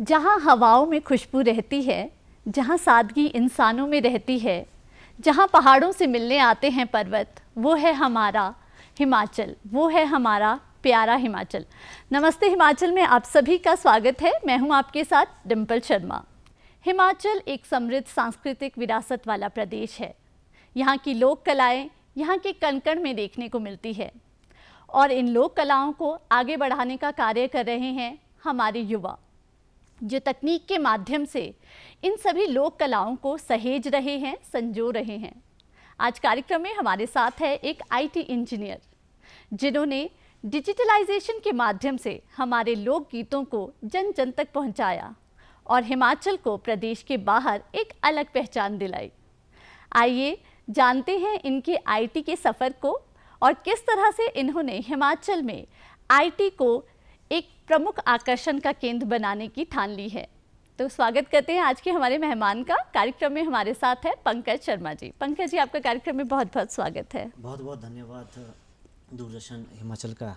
जहाँ हवाओं में खुशबू रहती है, जहाँ सादगी इंसानों में रहती है, जहाँ पहाड़ों से मिलने आते हैं पर्वत, वो है हमारा हिमाचल, वो है हमारा प्यारा हिमाचल। नमस्ते हिमाचल में आप सभी का स्वागत है। मैं हूँ आपके साथ डिम्पल शर्मा। हिमाचल एक समृद्ध सांस्कृतिक विरासत वाला प्रदेश है। यहाँ की लोक कलाएँ यहाँ के कण कण में देखने को मिलती है और इन लोक कलाओं को आगे बढ़ाने का कार्य कर रहे हैं हमारे युवा, जो तकनीक के माध्यम से इन सभी लोक कलाओं को सहेज रहे हैं, संजो रहे हैं। आज कार्यक्रम में हमारे साथ है एक आईटी इंजीनियर, जिन्होंने डिजिटलाइजेशन के माध्यम से हमारे लोक गीतों को जन जन तक पहुंचाया और हिमाचल को प्रदेश के बाहर एक अलग पहचान दिलाई। आइए जानते हैं इनके आईटी के सफ़र को और किस तरह से इन्होंने हिमाचल में आईटी को एक प्रमुख आकर्षण का केंद्र बनाने की ठान ली है। तो स्वागत करते हैं आज के हमारे मेहमान का। कार्यक्रम में हमारे साथ है पंकज शर्मा जी। पंकज जी, आपका कार्यक्रम में बहुत बहुत स्वागत है। बहुत बहुत धन्यवाद दूरदर्शन हिमाचल का।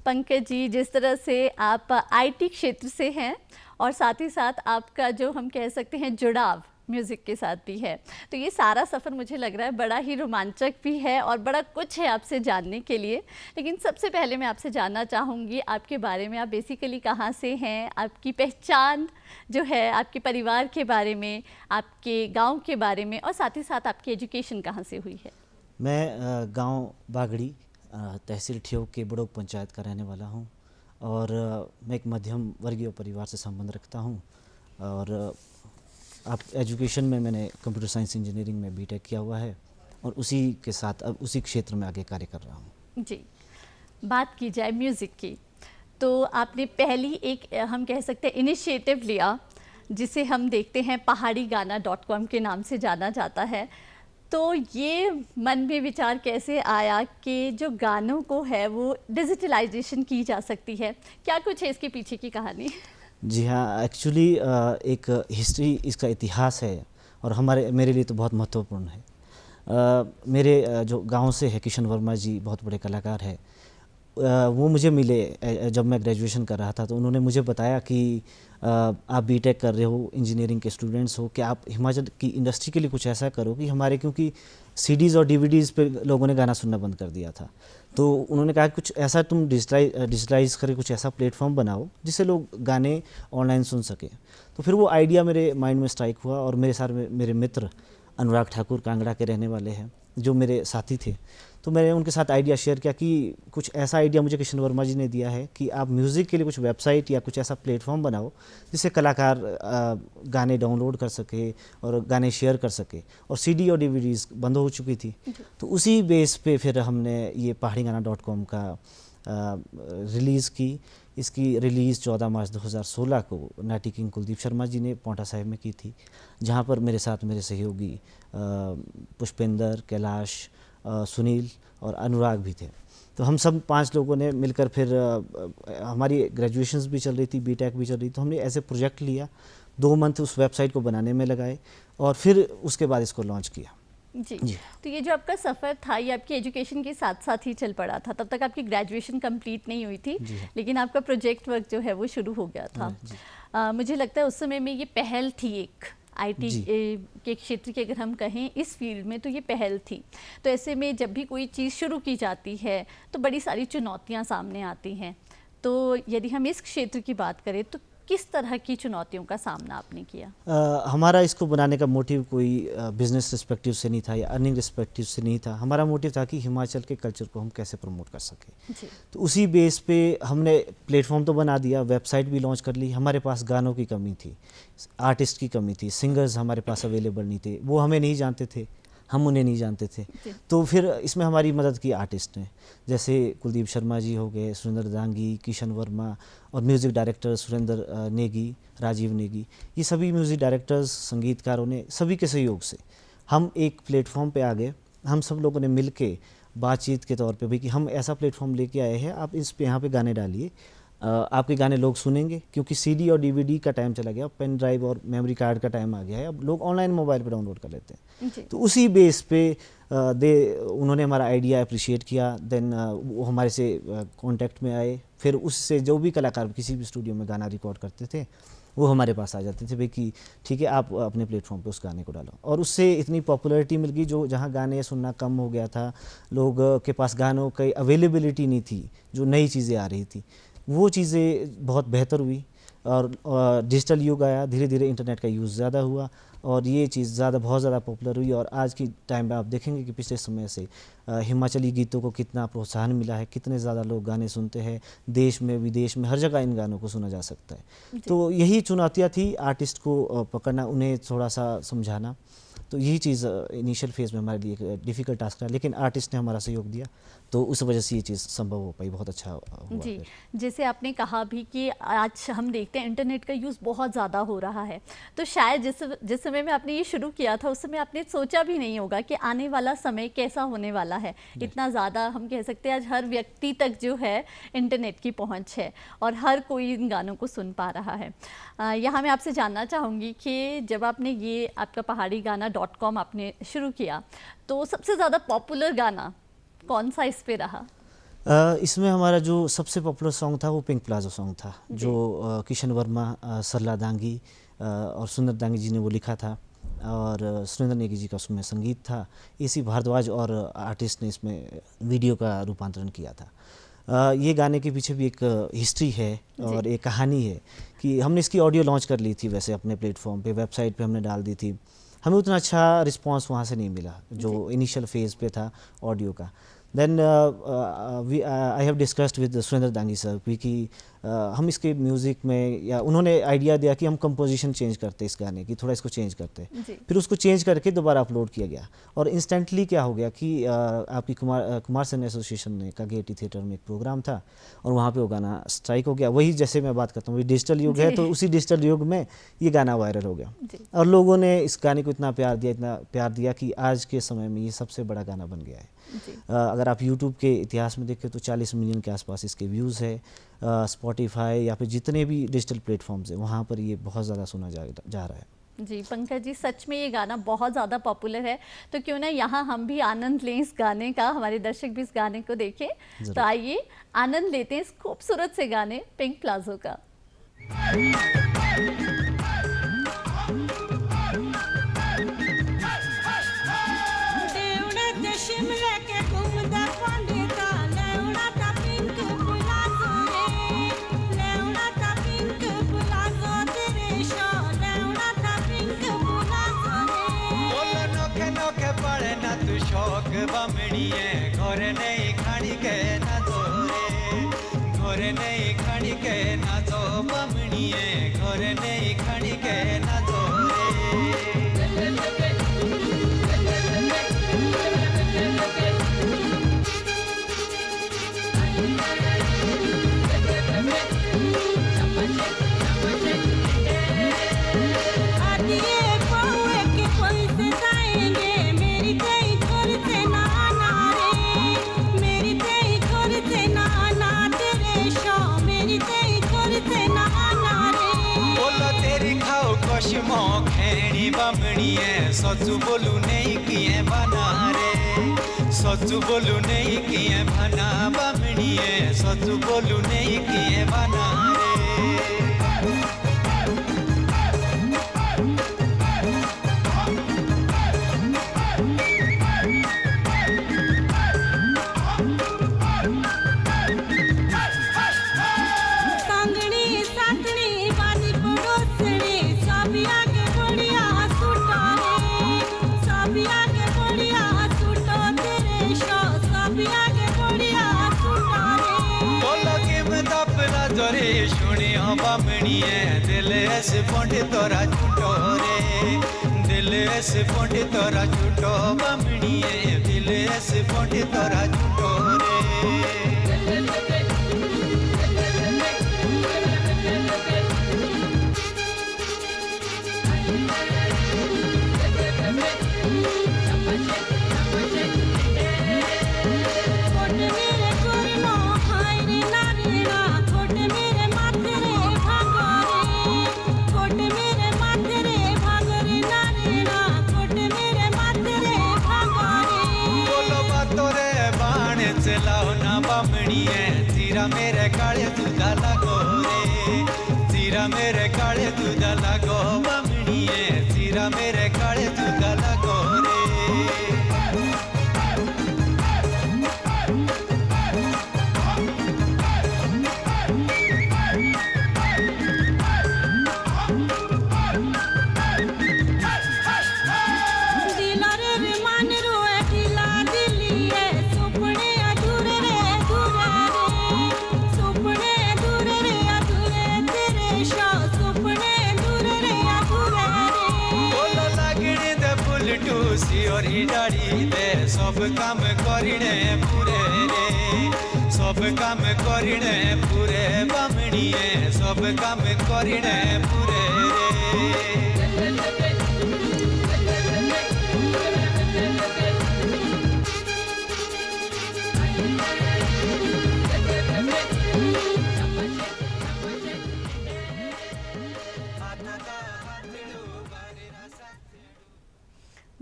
पंकज जी, जिस तरह से आप आईटी क्षेत्र से हैं और साथ ही साथ आपका जो हम कह सकते हैं जुड़ाव म्यूज़िक के साथ भी है, तो ये सारा सफ़र मुझे लग रहा है बड़ा ही रोमांचक भी है और बड़ा कुछ है आपसे जानने के लिए। लेकिन सबसे पहले मैं आपसे जानना चाहूँगी आपके बारे में। आप बेसिकली कहाँ से हैं, आपकी पहचान जो है, आपके परिवार के बारे में, आपके गांव के बारे में, और साथ ही साथ आपकी एजुकेशन कहाँ से हुई है? मैं गांव बागड़ी, तहसील ठियोग के बड़ोग पंचायत का रहने वाला हूं और मैं एक मध्यम वर्गीय परिवार से संबंध रखता हूं। और आप एजुकेशन में मैंने कंप्यूटर साइंस इंजीनियरिंग में बीटेक किया हुआ है और उसी के साथ अब उसी क्षेत्र में आगे कार्य कर रहा हूँ। जी, बात की जाए म्यूज़िक की, तो आपने पहली एक हम कह सकते हैं इनिशिएटिव लिया, जिसे हम देखते हैं pahadigaana.com के नाम से जाना जाता है। तो ये मन में विचार कैसे आया कि जो गानों को है वो डिजिटलाइजेशन की जा सकती है? क्या कुछ है इसके पीछे की कहानी? जी हाँ, एक्चुअली एक हिस्ट्री, इसका इतिहास है और मेरे लिए तो बहुत महत्वपूर्ण है। मेरे जो गांव से है किशन वर्मा जी, बहुत बड़े कलाकार हैं। वो मुझे मिले जब मैं ग्रेजुएशन कर रहा था, तो उन्होंने मुझे बताया कि आप बीटेक कर रहे हो, इंजीनियरिंग के स्टूडेंट्स हो, कि आप हिमाचल की इंडस्ट्री के लिए कुछ ऐसा करो कि हमारे, क्योंकि सीडीज़ और डीवीडीज़ पे लोगों ने गाना सुनना बंद कर दिया था। तो उन्होंने कहा कुछ ऐसा तुम डिजिटलाइज करके कुछ ऐसा प्लेटफॉर्म बनाओ जिससे लोग गाने ऑनलाइन सुन सके। तो फिर वो आइडिया मेरे माइंड में स्ट्राइक हुआ और मेरे साथ मेरे मित्र अनुराग ठाकुर कांगड़ा के रहने वाले हैं, जो मेरे साथी थे। तो मैंने उनके साथ आइडिया शेयर किया कि कुछ ऐसा आइडिया मुझे किशन वर्मा जी ने दिया है कि आप म्यूज़िक के लिए कुछ वेबसाइट या कुछ ऐसा प्लेटफॉर्म बनाओ जिससे कलाकार गाने डाउनलोड कर सके और गाने शेयर कर सके। और सीडी और डीवीडीज़ बंद हो चुकी थी, तो उसी बेस पे फिर हमने ये pahadigaana.com का रिलीज़ की। इसकी रिलीज़ 14 मार्च 2016 को नाटी किंग कुलदीप शर्मा जी ने पौंटा साहिब में की थी, जहाँ पर मेरे साथ मेरे सहयोगी पुष्पेंद्र, कैलाश, सुनील और अनुराग भी थे। तो हम सब 5 लोगों ने मिलकर, फिर हमारी ग्रेजुएशंस भी चल रही थी, बीटेक भी चल रही थी, तो हमने ऐसे प्रोजेक्ट लिया। 2 मंथ उस वेबसाइट को बनाने में लगाए और फिर उसके बाद इसको लॉन्च किया। जी। तो ये जो आपका सफ़र था, ये आपकी एजुकेशन के साथ साथ ही चल पड़ा था? तब तक आपकी ग्रेजुएशन कंप्लीट नहीं हुई थी, लेकिन आपका प्रोजेक्ट वर्क जो है वो शुरू हो गया था। मुझे लगता है उस समय में ये पहल थी एक आईटी के क्षेत्र की, अगर हम कहें इस फील्ड में, तो ये पहल थी। तो ऐसे में जब भी कोई चीज़ शुरू की जाती है तो बड़ी सारी चुनौतियाँ सामने आती हैं। तो यदि हम इस क्षेत्र की बात करें तो किस तरह की चुनौतियों का सामना आपने किया? हमारा इसको बनाने का मोटिव कोई बिजनेस रिस्पेक्टिव से नहीं था या अर्निंग रिस्पेक्टिव से नहीं था। हमारा मोटिव था कि हिमाचल के कल्चर को हम कैसे प्रमोट कर सकें। तो उसी बेस पे हमने प्लेटफॉर्म तो बना दिया, वेबसाइट भी लॉन्च कर ली। हमारे पास गानों की कमी थी, आर्टिस्ट की कमी थी, सिंगर्स हमारे पास अवेलेबल नहीं थे, वो हमें नहीं जानते थे, हम उन्हें नहीं जानते थे। तो फिर इसमें हमारी मदद की आर्टिस्ट ने, जैसे कुलदीप शर्मा जी हो गए, सुरेंद्र दांगी, किशन वर्मा और म्यूज़िक डायरेक्टर सुरेंद्र नेगी, राजीव नेगी। ये सभी म्यूज़िक डायरेक्टर्स, संगीतकारों ने, सभी के सहयोग से हम एक प्लेटफॉर्म पे आ गए। हम सब लोगों ने मिल के बातचीत के तौर पे भी कि हम ऐसा प्लेटफॉर्म लेके आए हैं, आप इस पे यहाँ पे गाने डालिए, आपके गाने लोग सुनेंगे। क्योंकि सीडी और डीवीडी का टाइम चला गया, पेन ड्राइव और मेमोरी कार्ड का टाइम आ गया है, अब लोग ऑनलाइन मोबाइल पे डाउनलोड कर लेते हैं। तो उसी बेस पे उन्होंने हमारा आइडिया अप्रिशिएट किया। देन वो हमारे से कांटेक्ट में आए। फिर उससे जो भी कलाकार किसी भी स्टूडियो में गाना रिकॉर्ड करते थे, वो हमारे पास आ जाते थे भाई कि ठीक है आप अपने प्लेटफॉर्म पे उस गाने को डालो, और उससे इतनी पॉपुलैरिटी मिल गई जो जहाँ गाने सुनना कम हो गया था, लोग के पास गानों की अवेलेबिलिटी नहीं थी, जो नई चीज़ें आ रही थी वो चीज़ें बहुत बेहतर हुई, और डिजिटल युग आया, धीरे धीरे इंटरनेट का यूज़ ज़्यादा हुआ और ये चीज़ बहुत ज़्यादा पॉपुलर हुई। और आज की टाइम में आप देखेंगे कि पिछले समय से हिमाचली गीतों को कितना प्रोत्साहन मिला है, कितने ज़्यादा लोग गाने सुनते हैं, देश में विदेश में हर जगह इन गानों को सुना जा सकता है। तो यही चुनौतियाँ थी, आर्टिस्ट को पकड़ना, उन्हें थोड़ा सा समझाना। तो यही चीज़ इनिशियल फेज़ में हमारे लिए एक डिफ़िकल्ट टास्क रहा, लेकिन आर्टिस्ट ने हमारा सहयोग दिया तो उस वजह से ये चीज़ संभव हो पाई, बहुत अच्छा हुआ। जी, जैसे आपने कहा भी कि आज हम देखते हैं इंटरनेट का यूज़ बहुत ज़्यादा हो रहा है, तो शायद जिस समय में आपने ये शुरू किया था उस समय आपने सोचा भी नहीं होगा कि आने वाला समय कैसा होने वाला है। इतना ज़्यादा हम कह सकते हैं आज हर व्यक्ति तक जो है इंटरनेट की पहुँच है और हर कोई इन गानों को सुन पा रहा है। यहाँ मैं आपसे जानना चाहूँगी कि जब आपने ये आपका पहाड़ी गाना .com आपने शुरू किया तो सबसे ज़्यादा पॉपुलर गाना कौन सा इस पे रहा? इसमें हमारा जो सबसे पॉपुलर सॉन्ग था वो पिंक प्लाजो सॉन्ग था, जो किशन वर्मा, सरला दांगी और सुंदर दांगी जी ने वो लिखा था, और सुरेंद्र नेगी जी का उसमें संगीत था। AC भारद्वाज और आर्टिस्ट ने इसमें वीडियो का रूपांतरण किया था। ये गाने के पीछे भी एक हिस्ट्री है और एक कहानी है कि हमने इसकी ऑडियो लॉन्च कर ली थी वैसे अपने प्लेटफॉर्म पे, वेबसाइट पे हमने डाल दी थी, हमें उतना अच्छा रिस्पांस वहाँ से नहीं मिला जो इनिशियल फेज़ पे था ऑडियो का। Then I have discussed with Surendra Dangi sir कि हम इसके म्यूज़िक में, या उन्होंने आइडिया दिया कि हम कंपोजिशन चेंज करते इस गाने की, थोड़ा इसको चेंज करते, फिर उसको चेंज करके दोबारा अपलोड किया गया और इंस्टेंटली क्या हो गया कि आपकी कुमार सेन एसोसिएशन ने कागेटी थिएटर में एक प्रोग्राम था और वहाँ पे वो गाना स्ट्राइक हो गया। वही जैसे मैं बात करता हूँ डिजिटल युग है, तो उसी डिजिटल युग में ये गाना वायरल हो गया और लोगों ने इस गाने को इतना प्यार दिया कि आज के समय में ये सबसे बड़ा गाना बन गया है। अगर आप YouTube के इतिहास में देखें तो 40 मिलियन के आसपास इसके व्यूज़ है। स्पॉटिफाई या फिर जितने भी डिजिटल प्लेटफॉर्म्स हैं वहाँ पर ये बहुत ज़्यादा सुना जा रहा है। जी पंकज जी, सच में ये गाना बहुत ज़्यादा पॉपुलर है, तो क्यों ना यहाँ हम भी आनंद लें इस गाने का, हमारे दर्शक भी इस गाने को देखें। तो आइए आनंद लेते हैं इस खूबसूरत से गाने पिंक प्लाजो का। घर नहीं खानी के ना जोरे, घर नहीं खानी के ना जो बमणिए, घर नहीं खानी के ना खेणी बमणिए, सचू बोलू नहीं किए बना रे, सचू बोलू नहीं किए बना बमणिए, सचू बोलू नहीं किए बना रे। बमणिए दिल ऐसे पोंटे तोरा झूठो रे, दिल ऐसे पोंटे तोरा झूठो बमणिए, दिल ऐसे पोंटे तोरा झूठो रे। बमणिए जीरा मेरे काले दूधा लगो रे, जीरा मेरे काले दूधा काम करिणे पूरे रे सब काम करिणे पूरे बामणिए सब काम करिणे पूरे रे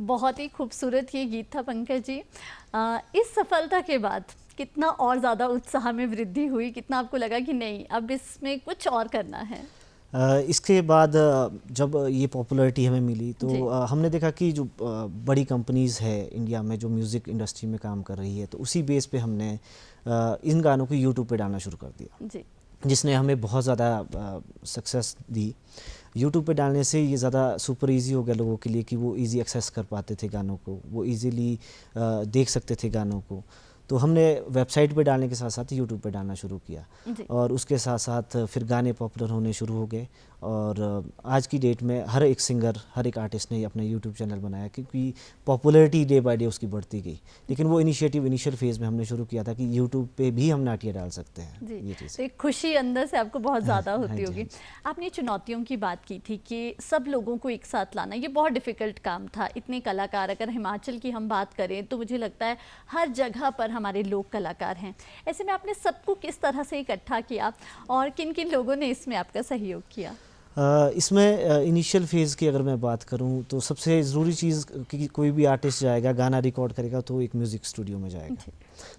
बहुत ही खूबसूरत ये गीत था पंकज जी। इस सफलता के बाद कितना और ज़्यादा उत्साह में वृद्धि हुई, कितना आपको लगा कि नहीं अब इसमें कुछ और करना है? इसके बाद जब ये पॉपुलैरिटी हमें मिली तो हमने देखा कि जो बड़ी कंपनीज़ है इंडिया में जो म्यूज़िक इंडस्ट्री में काम कर रही है, तो उसी बेस पे हमने इन गानों को यूट्यूब पे डालना शुरू कर दिया जी। जिसने हमें बहुत ज़्यादा सक्सेस दी। यूट्यूब पे डालने से ये ज़्यादा सुपर इजी हो गया लोगों के लिए कि वो इजी एक्सेस कर पाते थे गानों को, वो इजीली देख सकते थे गानों को। तो हमने वेबसाइट पे डालने के साथ साथ यूट्यूब पे डालना शुरू किया और उसके साथ साथ फिर गाने पॉपुलर होने शुरू हो गए और आज की डेट में हर एक सिंगर, हर एक आर्टिस्ट ने अपना यूट्यूब चैनल बनाया क्योंकि पॉपुलैरिटी डे बाय डे उसकी बढ़ती गई। लेकिन वो इनिशियल फेज़ में हमने शुरू किया था कि यूट्यूब पे भी हम नाटिया डाल सकते हैं। ये चीज़ तो एक खुशी अंदर से आपको बहुत ज़्यादा होती होगी। आपने चुनौतियों की बात की थी कि सब लोगों को एक साथ लाना ये बहुत डिफ़िकल्ट काम था। इतने कलाकार, अगर हिमाचल की हम बात करें तो मुझे लगता है हर जगह पर हमारे लोक कलाकार हैं। ऐसे में आपने सबको किस तरह से इकट्ठा किया और किन किन लोगों ने इसमें आपका सहयोग किया? इसमें इनिशियल फेज़ की अगर मैं बात करूं तो सबसे ज़रूरी चीज़ कि कोई भी आर्टिस्ट जाएगा गाना रिकॉर्ड करेगा तो एक म्यूज़िक स्टूडियो में जाएगा।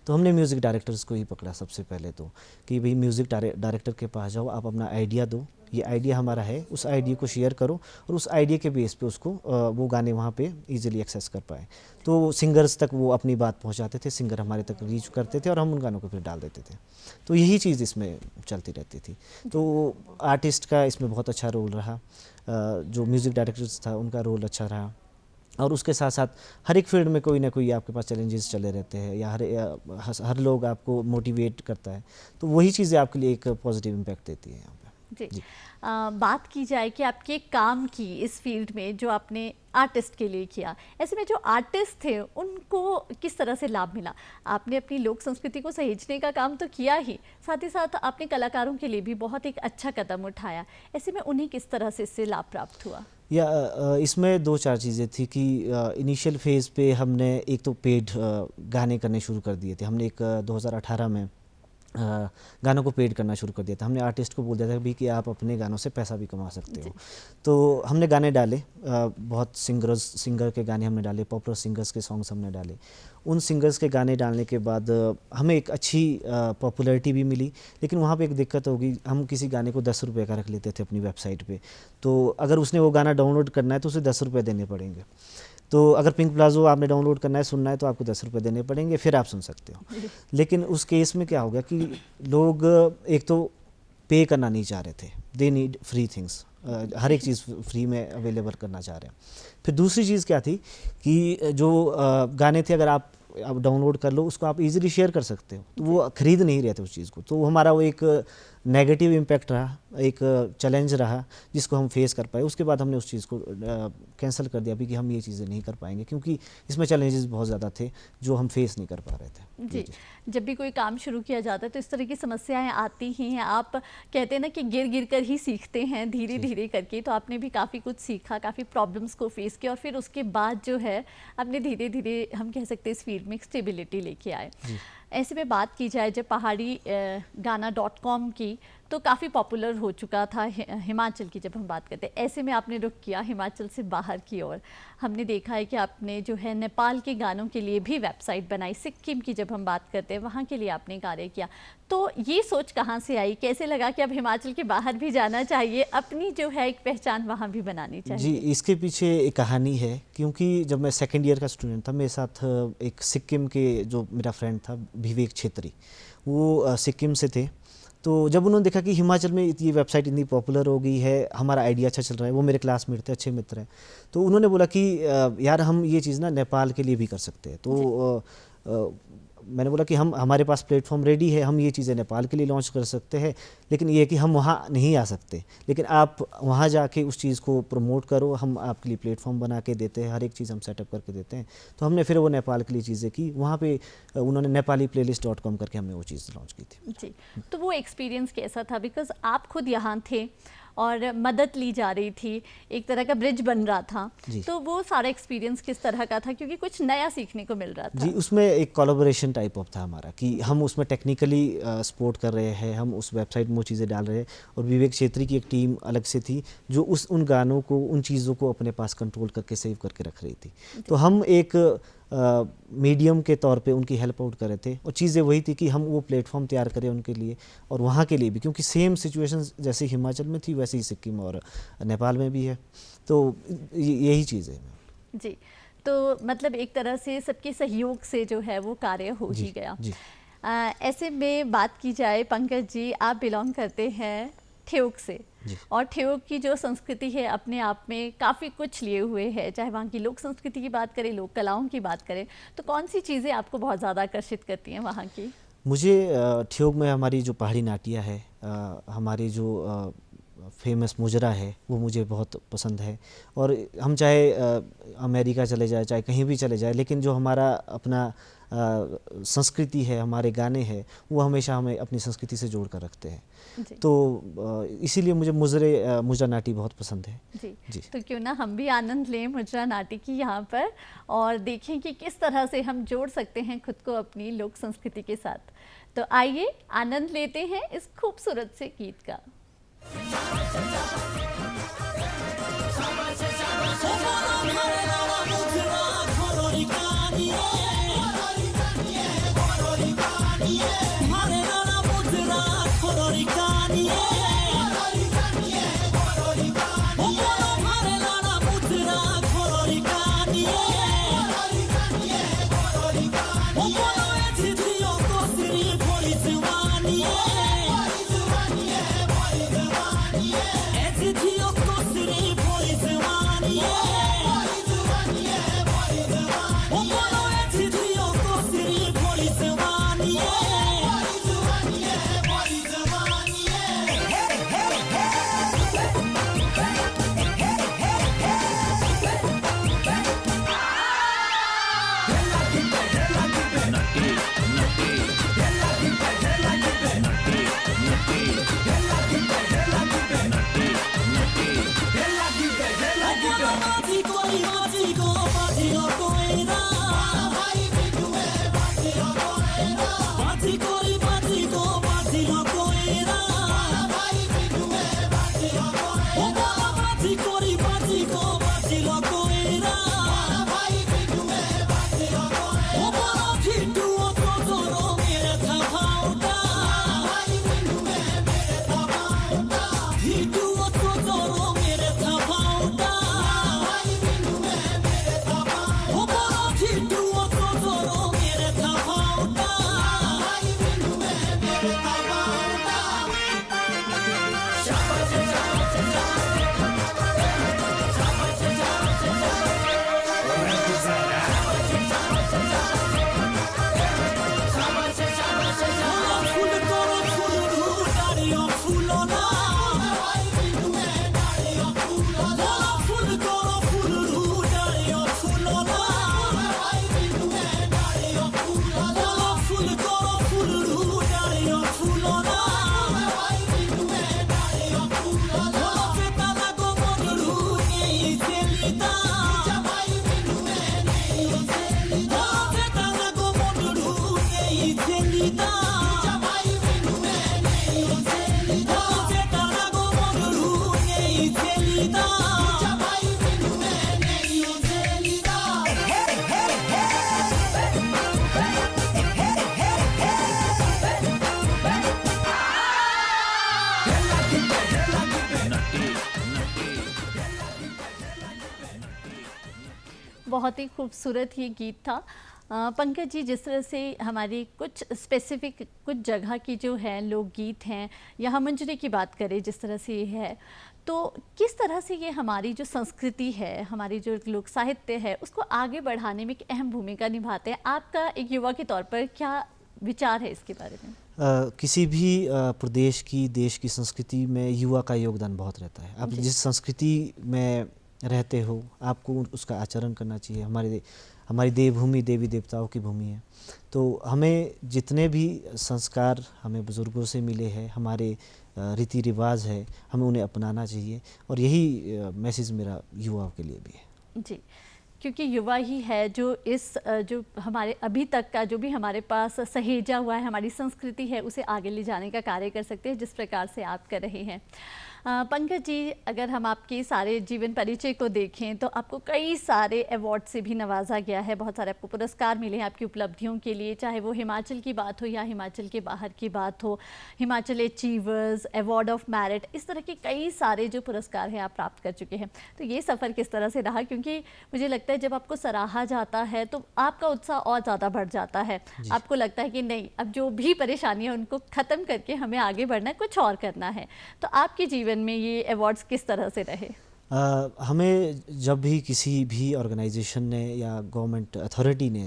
तो हमने म्यूज़िक डायरेक्टर्स को ही पकड़ा सबसे पहले तो कि भाई म्यूज़िक डायरेक्टर के पास जाओ, आप अपना आइडिया दो, ये आइडिया हमारा है, उस आइडिया को शेयर करो और उस आइडिया के बेस पे उसको वो गाने वहाँ पे इजीली एक्सेस कर पाए। तो सिंगर्स तक वो अपनी बात पहुँचाते थे, सिंगर हमारे तक रीच करते थे और हम उन गानों को फिर डाल देते थे। तो यही चीज़ इसमें चलती रहती थी। तो आर्टिस्ट का इसमें बहुत अच्छा रोल रहा, जो म्यूज़िक डायरेक्टर्स था उनका रोल अच्छा रहा और उसके साथ साथ हर एक फील्ड में कोई ना कोई आपके पास चैलेंजेस चले रहते हैं या हर लोग आपको मोटिवेट करता है, तो वही चीज़ें आपके लिए एक पॉजिटिव इम्पैक्ट देती है यहाँ पे। जी। बात की जाए कि आपके काम की इस फील्ड में जो आपने आर्टिस्ट के लिए किया, ऐसे में जो आर्टिस्ट थे उनको किस तरह से लाभ मिला? आपने अपनी लोक संस्कृति को सहेजने का काम तो किया ही, साथ ही साथ आपने कलाकारों के लिए भी बहुत एक अच्छा कदम उठाया। ऐसे में उन्हें किस तरह से इससे लाभ प्राप्त हुआ? इसमें दो चार चीज़ें थी कि इनिशियल फेज़ पे हमने एक तो पेड गाने करने शुरू कर दिए थे। हमने एक 2018 में गानों को पेड करना शुरू कर दिया था। हमने आर्टिस्ट को बोल दिया था भी कि आप अपने गानों से पैसा भी कमा सकते हो। तो हमने गाने डाले, बहुत सिंगर के गाने हमने डाले, पॉपुलर सिंगर्स के सॉन्ग्स हमने डाले। उन सिंगर्स के गाने डालने के बाद हमें एक अच्छी पॉपुलैरिटी भी मिली, लेकिन वहाँ पे एक दिक्कत होगी, हम किसी गाने को 10 रुपये का रख लेते थे अपनी वेबसाइट पे, तो अगर उसने वो गाना डाउनलोड करना है तो उसे 10 रुपये देने पड़ेंगे। तो अगर पिंक प्लाजो आपने डाउनलोड करना है, सुनना है, तो आपको 10 रुपये देने पड़ेंगे, फिर आप सुन सकते हो। लेकिन उस केस में क्या हो गया कि लोग एक तो पे करना नहीं चाह रहे थे, दे नीड फ्री थिंग्स, हर एक चीज़ फ्री में अवेलेबल करना चाह रहे हैं। फिर दूसरी चीज़ क्या थी कि जो गाने थे अगर आप डाउनलोड कर लो उसको आप इजीली शेयर कर सकते हो, तो वो खरीद नहीं रहे थे उस चीज़ को। तो हमारा वो एक नेगेटिव इम्पैक्ट रहा, एक चैलेंज रहा जिसको हम फेस कर पाए। उसके बाद हमने उस चीज़ को कैंसिल कर दिया भी कि हम ये चीज़ें नहीं कर पाएंगे, क्योंकि इसमें चैलेंजेस बहुत ज़्यादा थे जो हम फेस नहीं कर पा रहे थे। जी, जब भी कोई काम शुरू किया जाता है तो इस तरह की समस्याएं आती ही हैं। आप कहते हैं ना कि गिर गिर कर ही सीखते हैं, धीरे धीरे करके। तो आपने भी काफ़ी कुछ सीखा, काफ़ी प्रॉब्लम्स को फेस किया और फिर उसके बाद जो है आपने धीरे धीरे, हम कह सकते हैं, इस फील्ड में स्टेबिलिटी लेके आए। ऐसे में बात की जाए जब पहाड़ी गाना.com की, तो काफ़ी पॉपुलर हो चुका था हिमाचल की जब हम बात करते हैं। ऐसे में आपने रुख किया हिमाचल से बाहर की ओर। हमने देखा है कि आपने जो है नेपाल के गानों के लिए भी वेबसाइट बनाई, सिक्किम की जब हम बात करते हैं वहाँ के लिए आपने कार्य किया। तो ये सोच कहाँ से आई, कैसे लगा कि अब हिमाचल के बाहर भी जाना चाहिए, अपनी जो है एक पहचान वहाँ भी बनानी चाहिए? जी, इसके पीछे एक कहानी है, क्योंकि जब मैं सेकेंड ईयर का स्टूडेंट था, मेरे साथ एक सिक्किम के जो मेरा फ्रेंड था विवेक छेत्री, वो सिक्किम से थे। तो जब उन्होंने देखा कि हिमाचल में ये वेबसाइट इतनी पॉपुलर हो गई है, हमारा आइडिया अच्छा चल रहा है, वो मेरे क्लासमेट थे, अच्छे मित्र हैं, तो उन्होंने बोला कि यार हम ये चीज़ ना नेपाल के लिए भी कर सकते हैं। तो मैंने बोला कि हम हमारे पास प्लेटफॉर्म रेडी है, हम ये चीज़ें नेपाल के लिए लॉन्च कर सकते हैं, लेकिन ये कि हम वहाँ नहीं आ सकते, लेकिन आप वहाँ जाके उस चीज़ को प्रमोट करो, हम आपके लिए प्लेटफॉर्म बना के देते हैं, हर एक चीज़ हम सेटअप करके देते हैं। तो हमने फिर वो नेपाल के लिए चीज़ें की, वहाँ पे उन्होंने नेपालीplaylist.com करके हमने वो चीज़ लॉन्च की थी। जी, तो वो एक्सपीरियंस कैसा था? बिकॉज आप खुद यहाँ थे और मदद ली जा रही थी, एक तरह का ब्रिज बन रहा था, तो वो सारा एक्सपीरियंस किस तरह का था? क्योंकि कुछ नया सीखने को मिल रहा था। जी, उसमें एक कोलैबोरेशन टाइप ऑफ था हमारा कि हम उसमें टेक्निकली सपोर्ट कर रहे हैं, हम उस वेबसाइट में वो चीज़ें डाल रहे हैं, और विवेक छेत्री की एक टीम अलग से थी जो उन गानों को, उन चीज़ों को अपने पास कंट्रोल करके सेव करके रख रही थी। तो हम एक मीडियम के तौर पे उनकी हेल्प आउट कर रहे थे, और चीज़ें वही थी कि हम वो प्लेटफॉर्म तैयार करें उनके लिए और वहाँ के लिए भी, क्योंकि सेम सिचुएशन जैसे हिमाचल में थी वैसे ही सिक्किम और नेपाल में भी है, तो यही चीज़ है। जी, तो मतलब एक तरह से सबके सहयोग से जो है वो कार्य हो ही गया। ऐसे में बात की जाए पंकज जी, आप बिलोंग करते हैं ठेउक से, और ठेउक की जो संस्कृति है अपने आप में काफ़ी कुछ लिए हुए है, चाहे वहाँ की लोक संस्कृति की बात करें, लोक कलाओं की बात करें, तो कौन सी चीज़ें आपको बहुत ज़्यादा आकर्षित करती हैं वहाँ की? मुझे ठेउक में हमारी जो पहाड़ी नाटिया है, हमारी जो फेमस मुजरा है, वो मुझे बहुत पसंद है। और हम चाहे अमेरिका चले जाए, चाहे कहीं भी चले जाए, लेकिन जो हमारा अपना संस्कृति है, हमारे गाने हैं, वो हमेशा हमें अपनी संस्कृति से जोड़ कर रखते हैं। तो इसीलिए मुझे मुजरा नाटी बहुत पसंद है। जी, तो क्यों ना हम भी आनंद लें मुजरा नाटी की यहाँ पर, और देखें कि किस तरह से हम जोड़ सकते हैं खुद को अपनी लोक संस्कृति के साथ। तो आइए आनंद लेते हैं इस खूबसूरत से गीत का। बहुत ही खूबसूरत ये गीत था। पंकज जी, जिस तरह से हमारी कुछ स्पेसिफिक कुछ जगह की जो है लोकगीत हैं, या हम मंजरी की बात करें जिस तरह से ये है, तो किस तरह से ये हमारी जो संस्कृति है, हमारी जो लोक साहित्य है, उसको आगे बढ़ाने में एक अहम भूमिका निभाते हैं? आपका एक युवा के तौर पर क्या विचार है इसके बारे में? किसी भी प्रदेश की, देश की संस्कृति में युवा का योगदान बहुत रहता है। आप जी। जिस संस्कृति में रहते हो, आपको उसका आचरण करना चाहिए। हमारी देवभूमि देवी देवताओं की भूमि है, तो हमें जितने भी संस्कार हमें बुज़ुर्गों से मिले हैं, हमारे रीति रिवाज है, हमें उन्हें अपनाना चाहिए। और यही मैसेज मेरा युवाओं के लिए भी है। जी, क्योंकि युवा ही है जो इस जो हमारे अभी तक का जो भी हमारे पास सहेजा हुआ है, हमारी संस्कृति है, उसे आगे ले जाने का कार्य कर सकते हैं, जिस प्रकार से आप कर रहे हैं। पंकज जी, अगर हम आपके सारे जीवन परिचय को देखें तो आपको कई सारे अवार्ड से भी नवाजा गया है, बहुत सारे आपको पुरस्कार मिले हैं आपकी उपलब्धियों के लिए, चाहे वो हिमाचल की बात हो या हिमाचल के बाहर की बात हो। Himachal achievers, award of merit, इस तरह के कई सारे जो पुरस्कार हैं आप प्राप्त कर चुके हैं। तो ये सफ़र किस तरह से रहा? क्योंकि मुझे लगता है जब आपको सराहा जाता है तो आपका उत्साह और ज़्यादा बढ़ जाता है। आपको लगता है कि नहीं, अब जो भी परेशानियाँ उनको ख़त्म करके हमें आगे बढ़ना है, कुछ और करना है। तो आपके जीवन में ये अवार्ड्स किस तरह से रहे? हमें जब भी किसी भी ऑर्गेनाइजेशन ने या गवर्नमेंट अथॉरिटी ने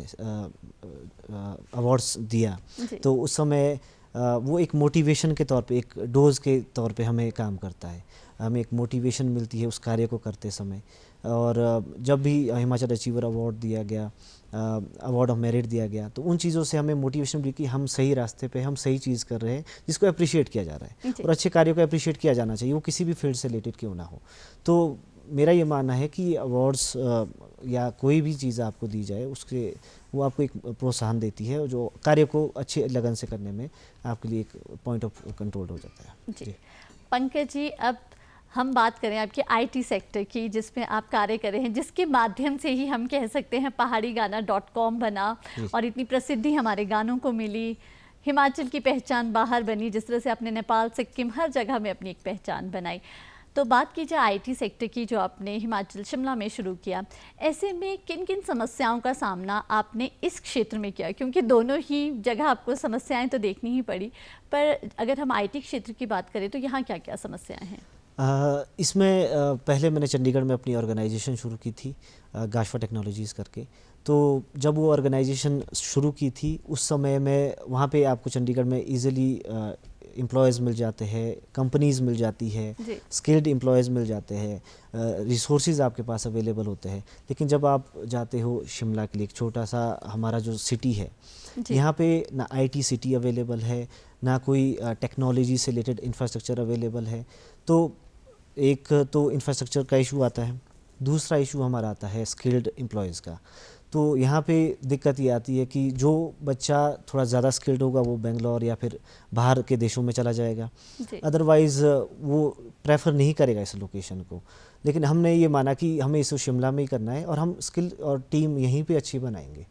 अवार्ड्स दिया, तो उस समय वो एक मोटिवेशन के तौर पे, एक डोज के तौर पे हमें काम करता है। हमें एक मोटिवेशन मिलती है उस कार्य को करते समय। और जब भी हिमाचल अचीवर अवार्ड दिया गया, अवार्ड ऑफ मेरिट दिया गया, तो उन चीज़ों से हमें मोटिवेशन मिली कि हम सही रास्ते पे, हम सही चीज़ कर रहे हैं, जिसको अप्रिशिएट किया जा रहा है। और अच्छे कार्यों को अप्रिशिएट किया जाना चाहिए, वो किसी भी फील्ड से रिलेटेड क्यों ना हो। तो मेरा ये मानना है कि अवार्ड्स या कोई भी चीज़ आपको दी जाए, उसके वो आपको एक प्रोत्साहन देती है, जो कार्य को अच्छे लगन से करने में आपके लिए एक पॉइंट ऑफ कंट्रोल हो जाता है। जी पंकज जी, अब हम बात करें आपके आईटी सेक्टर की, जिसमें आप कार्य कर रहे हैं, जिसके माध्यम से ही हम कह सकते हैं पहाड़ीगाना.com बना और इतनी प्रसिद्धि हमारे गानों को मिली, हिमाचल की पहचान बाहर बनी, जिस तरह से आपने नेपाल, सिक्किम, हर जगह में अपनी एक पहचान बनाई। तो बात कीजिए आईटी सेक्टर की, जो आपने हिमाचल शिमला में शुरू किया, ऐसे में किन किन समस्याओं का सामना आपने इस क्षेत्र में किया? क्योंकि दोनों ही जगह आपको समस्याएं तो देखनी ही पड़ी, पर अगर हम आईटी क्षेत्र की बात करें तो यहाँ क्या क्या समस्याएं हैं? इसमें पहले मैंने चंडीगढ़ में अपनी ऑर्गेनाइजेशन शुरू की थी, गाशवा टेक्नोलॉजीज़ करके। तो जब वो ऑर्गेनाइजेशन शुरू की थी, उस समय में वहाँ पे आपको चंडीगढ़ में इजीली एम्प्लॉयज़ मिल जाते हैं, कंपनीज़ मिल जाती है, स्किल्ड एम्प्लॉयज़ मिल जाते हैं, रिसोर्सेज आपके पास अवेलेबल होते हैं। लेकिन जब आप जाते हो शिमला के लिए, एक छोटा सा हमारा जो सिटी है, यहाँ पे ना आईटी सिटी अवेलेबल है, ना कोई टेक्नोलॉजी से रिलेटेड इंफ्रास्ट्रक्चर अवेलेबल है। तो एक तो इंफ्रास्ट्रक्चर का इशू आता है, दूसरा इशू हमारा आता है स्किल्ड एम्प्लॉयज़ का। तो यहाँ पे दिक्कत ये आती है कि जो बच्चा थोड़ा ज़्यादा स्किल्ड होगा वो बेंगलोर या फिर बाहर के देशों में चला जाएगा, अदरवाइज़ वो प्रेफर नहीं करेगा इस लोकेशन को। लेकिन हमने ये माना कि हमें इसे शिमला में ही करना है और हम स्किल और टीम यहीं पे अच्छी बनाएंगे।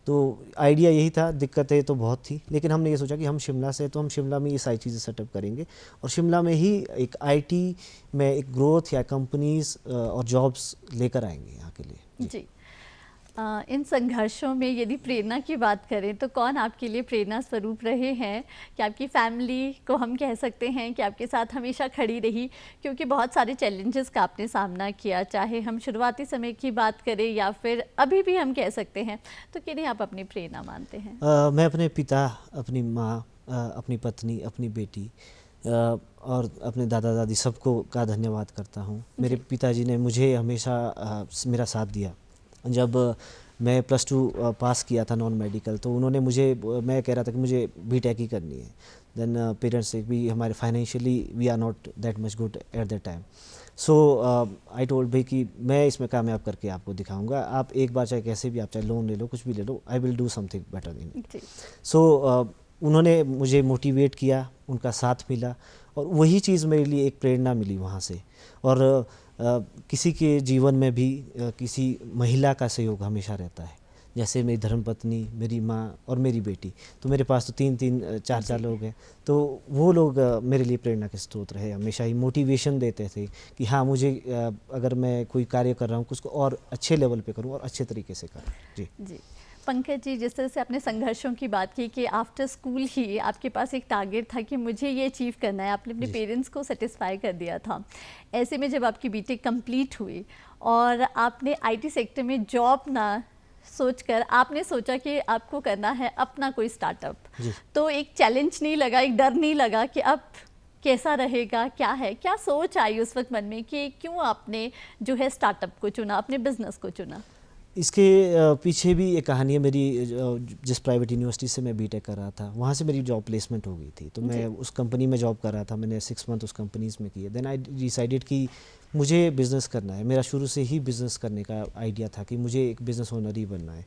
तो आइडिया यही था, दिक्कतें तो बहुत थी, लेकिन हमने ये सोचा कि हम शिमला से, तो हम शिमला में ये सारी चीज़ें सेटअप करेंगे और शिमला में ही एक आईटी में एक ग्रोथ या कंपनीज और जॉब्स लेकर आएंगे यहाँ के लिए। जी। इन संघर्षों में यदि प्रेरणा की बात करें तो कौन आपके लिए प्रेरणा स्वरूप रहे हैं? कि आपकी फैमिली को हम कह सकते हैं कि आपके साथ हमेशा खड़ी रही, क्योंकि बहुत सारे चैलेंजेस का आपने सामना किया, चाहे हम शुरुआती समय की बात करें या फिर अभी भी हम कह सकते हैं, तो किन्हें आप अपनी प्रेरणा मानते हैं? मैं अपने पिता, अपनी माँ, अपनी पत्नी, अपनी बेटी और अपने दादा दादी सबको का धन्यवाद करता हूँ। मेरे पिताजी ने मुझे हमेशा मेरा साथ दिया। जब मैं +2 पास किया था नॉन मेडिकल, तो उन्होंने मुझे, मैं कह रहा था कि मुझे बीटेक ही करनी है, देन पेरेंट्स से भी हमारे financially we are not that much good at that time. So I told भाई कि मैं इसमें कामयाब करके आपको दिखाऊंगा, आप एक बार चाहे कैसे भी, आप चाहे लोन ले लो, कुछ भी ले लो, I will do something better in it. So उन्होंने मुझे मोटिवेट किया, उनका साथ मिला और वही चीज़ मेरे लिए एक प्रेरणा मिली वहाँ से। और किसी के जीवन में भी किसी महिला का सहयोग हमेशा रहता है, जैसे मेरी धर्मपत्नी, मेरी माँ और मेरी बेटी। तो मेरे पास तो 3-3, 4-4 लोग हैं, तो वो लोग मेरे लिए प्रेरणा के स्रोत रहे, हमेशा ही मोटिवेशन देते थे कि हाँ, मुझे अगर मैं कोई कार्य कर रहा हूँ उसको और अच्छे लेवल पे करूँ और अच्छे तरीके से करूँ। जी। पंकज जी, जिस तरह से आपने संघर्षों की बात की कि आफ्टर स्कूल ही आपके पास एक टारगेट था कि मुझे ये अचीव करना है, आपने अपने पेरेंट्स को सेटिस्फाई कर दिया था। ऐसे में जब आपकी बीटेक कंप्लीट हुई और आपने आईटी सेक्टर में जॉब ना सोचकर आपने सोचा कि आपको करना है अपना कोई स्टार्टअप, तो एक चैलेंज नहीं लगा, एक डर नहीं लगा कि अब कैसा रहेगा, क्या है, क्या सोच आई उस वक्त मन में कि क्यों आपने जो है स्टार्टअप को चुना, अपने बिजनेस को चुना? इसके पीछे भी एक कहानी है मेरी। जिस प्राइवेट यूनिवर्सिटी से मैं बीटेक कर रहा था, वहाँ से मेरी जॉब प्लेसमेंट हो गई थी, तो मैं उस कंपनी में जॉब कर रहा था। मैंने 6 मंथ उस कंपनीज में किए। देन आई डिसाइडेड कि मुझे बिज़नेस करना है। मेरा शुरू से ही बिज़नेस करने का आइडिया था कि मुझे एक बिज़नेस ओनर ही बनना है,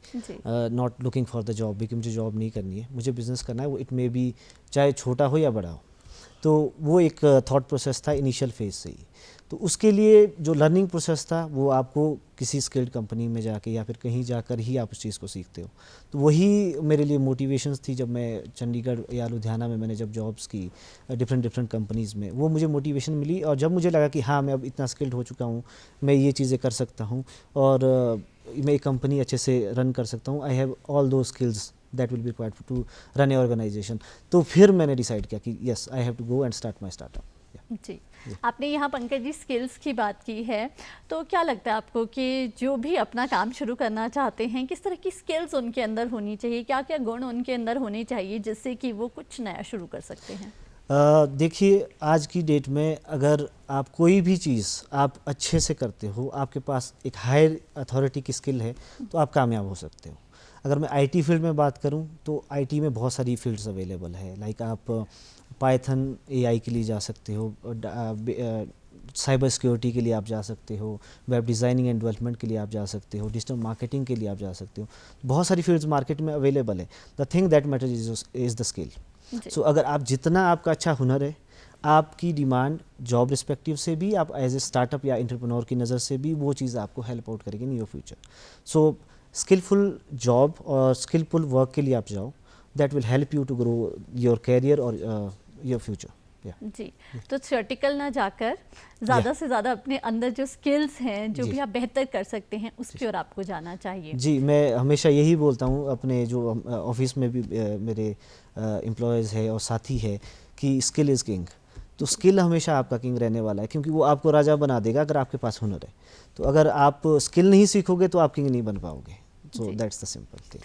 not looking for the job, क्योंकि मुझे जॉब नहीं करनी है, मुझे बिज़नेस करना है। वो इट मे बी चाहे छोटा हो या बड़ा हो। तो वो एक थॉट प्रोसेस था इनिशियल फेज से ही। तो उसके लिए जो लर्निंग प्रोसेस था वो आपको किसी स्किल्ड कंपनी में जाके या फिर कहीं जाकर ही आप उस चीज़ को सीखते हो। तो वही मेरे लिए मोटिवेशंस थी। जब मैं चंडीगढ़ या लुधियाना में मैंने जब जॉब्स की डिफरेंट कंपनीज़ में, वो मुझे मोटिवेशन मिली। और जब मुझे लगा कि हाँ, मैं अब इतना स्किल्ड हो चुका हूँ, मैं ये चीज़ें कर सकता हूँ और मैं एक कंपनी अच्छे से रन कर सकता हूँ, I have all the skills that will be required to run a organisation. तो फिर मैंने डिसाइड किया कि yes, I have to go and start my startup. जी, आपने यहाँ पंकज जी स्किल्स की बात की है, तो क्या लगता है आपको कि जो भी अपना काम शुरू करना चाहते हैं, किस तरह की स्किल्स उनके अंदर होनी चाहिए, क्या क्या गुण उनके अंदर होने चाहिए जिससे कि वो कुछ नया शुरू कर सकते हैं? देखिए, आज की डेट में अगर आप कोई भी चीज़ आप अच्छे से करते हो, आपके पास एक हायर अथॉरिटी की स्किल है, तो आप कामयाब हो सकते हो। अगर मैं आईटी फील्ड में बात करूं तो आईटी में बहुत सारी फील्ड्स अवेलेबल है। लाइक आप पाइथन एआई के लिए जा सकते हो, साइबर सिक्योरिटी के लिए आप जा सकते हो, वेब डिज़ाइनिंग एंड डेवलपमेंट के लिए आप जा सकते हो, डिजिटल मार्केटिंग के लिए आप जा सकते हो। बहुत सारी फील्ड्स मार्केट में अवेलेबल है। The thing that matters is the skill. So अगर आप जितना आपका अच्छा हुनर है, आपकी डिमांड जॉब रिस्पेक्टिव से भी, आप एज ए स्टार्टअप या एंटरप्रेन्योर की नज़र से भी, वो चीज़ आपको हेल्प आउट करेगी in your future. So skilful job और स्किलफुल वर्क के लिए आप जाओ, that will help you to grow your career और योर फ्यूचर। जी, तो थियोरेटिकल ना जाकर ज़्यादा से ज़्यादा अपने अंदर जो स्किल्स हैं, जो भी आप बेहतर कर सकते हैं, उसकी ओर आपको जाना चाहिए। जी, मैं हमेशा यही बोलता हूँ अपने जो ऑफिस में भी मेरे एम्प्लॉयज़ है और साथी है कि स्किल इज़ किंग। तो स्किल हमेशा आपका किंग रहने वाला है, क्योंकि वो आपको राजा बना देगा अगर आपके पास हुनर है। तो अगर आप स्किल नहीं सीखोगे तो आप किंग नहीं बन पाओगे। So that's the simple thing.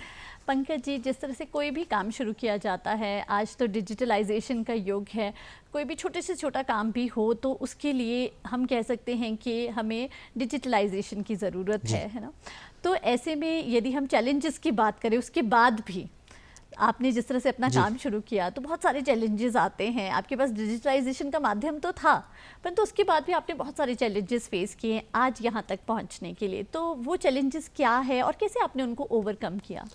Pankaj ji, जिस तरह से कोई भी काम शुरू किया जाता है, आज तो डिजिटलाइजेशन का युग है, कोई भी छोटे से छोटा काम भी हो तो उसके लिए हम कह सकते हैं कि हमें डिजिटलाइजेशन की ज़रूरत है ना? तो ऐसे में यदि हम चैलेंजेस की बात करें, उसके बाद भी आपने जिस तरह से अपना काम शुरू किया तो बहुत सारे चैलेंजेस आते हैं। आपके पास डिजिटलाइजेशन का माध्यम तो था, परंतु उसके बाद भी आपने बहुत सारे चैलेंजेस फेस किए आज यहाँ तक पहुँचने के लिए। तो वो चैलेंजेस क्या है और कैसे आपने उनको ओवरकम किया?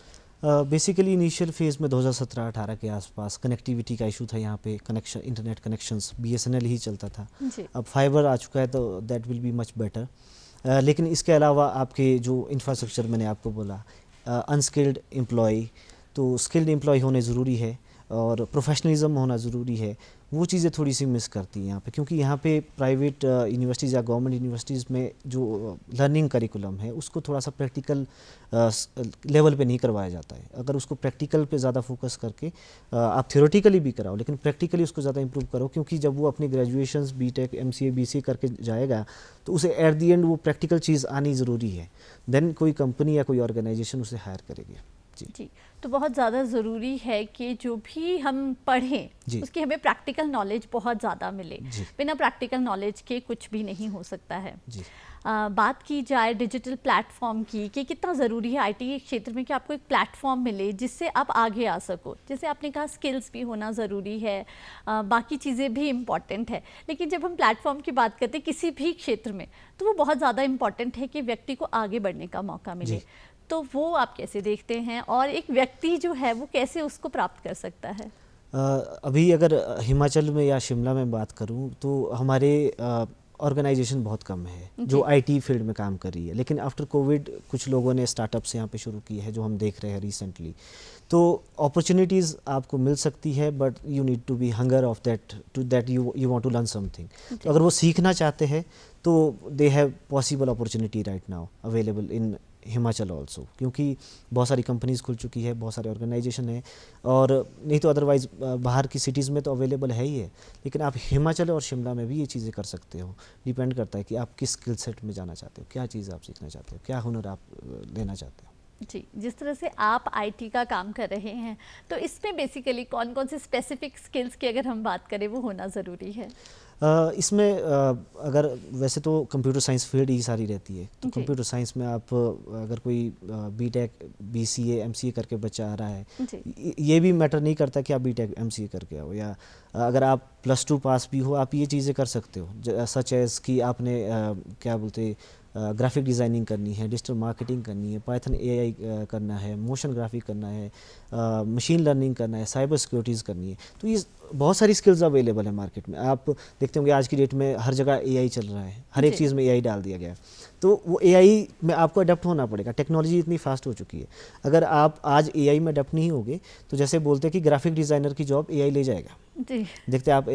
बेसिकली इनिशियल फेज़ में 2017-18 के आसपास कनेक्टिविटी का इशू था। यहाँ पे कनेक्शन, इंटरनेट कनेक्शंस BSNL ही चलता था। अब फाइबर आ चुका है तो that will be much better. लेकिन इसके अलावा आपके जो इंफ्रास्ट्रक्चर मैंने आपको बोला, अनस्किल्ड एम्प्लॉय, तो स्किल्ड एम्प्लॉय होने ज़रूरी है और प्रोफेशनलिज्म होना ज़रूरी है। वो चीज़ें थोड़ी सी मिस करती हैं यहाँ पे, क्योंकि यहाँ पे प्राइवेट यूनिवर्सिटीज़ या गवर्नमेंट यूनिवर्सिटीज़ में जो लर्निंग करिकुलम है उसको थोड़ा सा प्रैक्टिकल लेवल पे नहीं करवाया जाता है। अगर उसको प्रैक्टिकल पे ज़्यादा फोकस करके आप थ्योरेटिकली भी कराओ, लेकिन प्रैक्टिकली उसको ज़्यादा इंप्रूव करो, क्योंकि जब वो अपनी ग्रेजुएशंस बीटेक MCA BCA करके जाएगा तो उसे एट दी एंड वो प्रैक्टिकल चीज़ आनी ज़रूरी है। देन कोई कंपनी या कोई ऑर्गेनाइजेशन उसे हायर करेगी। जी, तो बहुत ज़्यादा ज़रूरी है कि जो भी हम पढ़ें उसकी हमें प्रैक्टिकल नॉलेज बहुत ज़्यादा मिले। बिना प्रैक्टिकल नॉलेज के कुछ भी नहीं हो सकता है। बात की जाए डिजिटल प्लेटफॉर्म की कि कितना ज़रूरी है आईटी क्षेत्र में कि आपको एक प्लेटफॉर्म मिले जिससे आप आगे आ सको। जैसे आपने कहा स्किल्स भी होना ज़रूरी है, बाकी चीज़ें भी इम्पॉर्टेंट है, लेकिन जब हम प्लेटफॉर्म की बात करते हैं किसी भी क्षेत्र में तो वो बहुत ज़्यादा इम्पॉर्टेंट है कि व्यक्ति को आगे बढ़ने का मौका मिले। तो वो आप कैसे देखते हैं और एक व्यक्ति जो है वो कैसे उसको प्राप्त कर सकता है? अभी अगर हिमाचल में या शिमला में बात करूं तो हमारे ऑर्गेनाइजेशन बहुत कम है जो आईटी फील्ड में काम कर रही है। लेकिन आफ्टर कोविड कुछ लोगों ने स्टार्टअप्स यहाँ पे शुरू की है जो हम देख रहे हैं रिसेंटली। तो अपॉर्चुनिटीज़ आपको मिल सकती है, but you need to be hunger of that you want to learn something. तो अगर वो सीखना चाहते हैं तो they have possible opportunity right now available in Himachal also, क्योंकि बहुत सारी कंपनीज खुल चुकी है, बहुत सारे ऑर्गेनाइजेशन है, और नहीं तो अदरवाइज़ बाहर की सिटीज़ में तो अवेलेबल है ही है, लेकिन आप हिमाचल और शिमला में भी ये चीज़ें कर सकते हो। डिपेंड करता है कि आप किस स्किल सेट में जाना चाहते हो, क्या चीज़ आप सीखना चाहते हो, क्या हुनर आप लेना चाहते हो। जी, जिस तरह से आप आईटी का काम कर रहे हैं, तो इसमें बेसिकली कौन कौन से स्पेसिफिक स्किल्स की अगर हम बात करें वो होना ज़रूरी है? इसमें अगर वैसे तो कंप्यूटर साइंस फील्ड ही सारी रहती है, तो जी। कंप्यूटर साइंस में आप अगर कोई बीटेक, बीसीए, एमसीए करके बच्चा आ रहा है, जी। ये भी मैटर नहीं करता कि आप बीटेक एमसीए करके आओ, या अगर आप +2 पास भी हो, आप ये चीज़ें कर सकते हो, सच एज़ कि आपने क्या बोलते ग्राफिक डिज़ाइनिंग करनी है, डिजिटल मार्केटिंग करनी है, पाइथन एआई करना है, मोशन ग्राफिक करना है, मशीन लर्निंग करना है, साइबर सिक्योरिटीज़ करनी है। तो ये बहुत सारी स्किल्स अवेलेबल है मार्केट में। आप देखते होंगे आज की डेट में हर जगह एआई चल रहा है, हर एक जी। चीज़ में एआई डाल दिया गया है, तो वो एआई में आपको अडेप्ट होना पड़ेगा। टेक्नोलॉजी इतनी फास्ट हो चुकी है, अगर आप आज एआई में अडेप्ट नहीं होगे तो जैसे बोलते हैं कि ग्राफिक डिज़ाइनर की जॉब एआई ले जाएगा। जी। देखते हैं आप